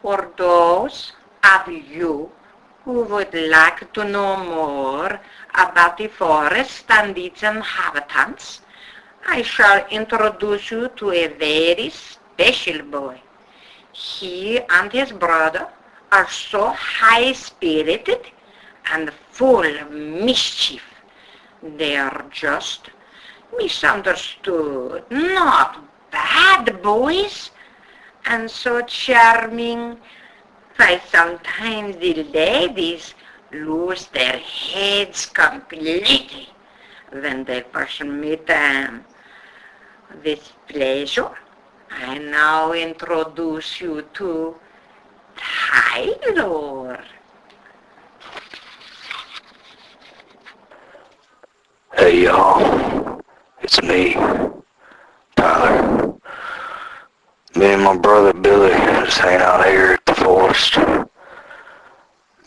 For those of you who would like to know more about the forest and its inhabitants, I shall introduce you to a very special boy. He and his brother are so high-spirited and full of mischief. They are just misunderstood, not bad boys, and so charming. Why sometimes the ladies lose their heads completely when they first meet them. With pleasure, I now introduce you to Tyler. Hey y'all, it's me, Tyler. Me and my brother Billy just hang out here at the forest.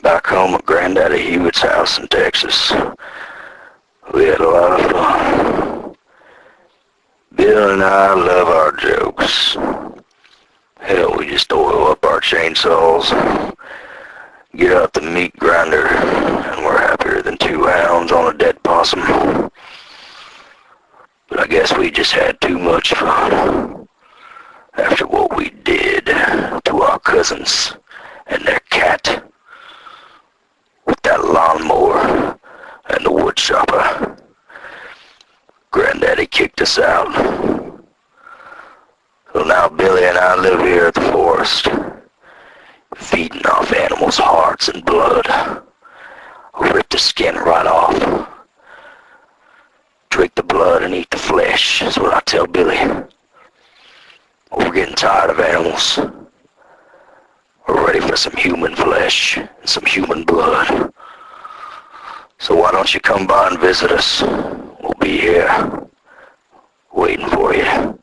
Back home at Granddaddy Hewitt's house in Texas. We had a lot of fun. Bill and I love our jokes. Hell, we just oil up our chainsaws, get out the meat grinder, and we're happier than two hounds on a dead possum. But I guess we just had too much fun after what we did to our cousins and their cat with that lawnmower and the wood chopper. Granddaddy kicked us out. So now Billy and I live here at the forest, feeding off animals' hearts and blood. I'll rip the skin right off. Drink the blood and eat the flesh, is what I tell Billy. We're getting tired of animals. We're ready for some human flesh and some human blood. So why don't you come by and visit us? We'll be here, waiting for you.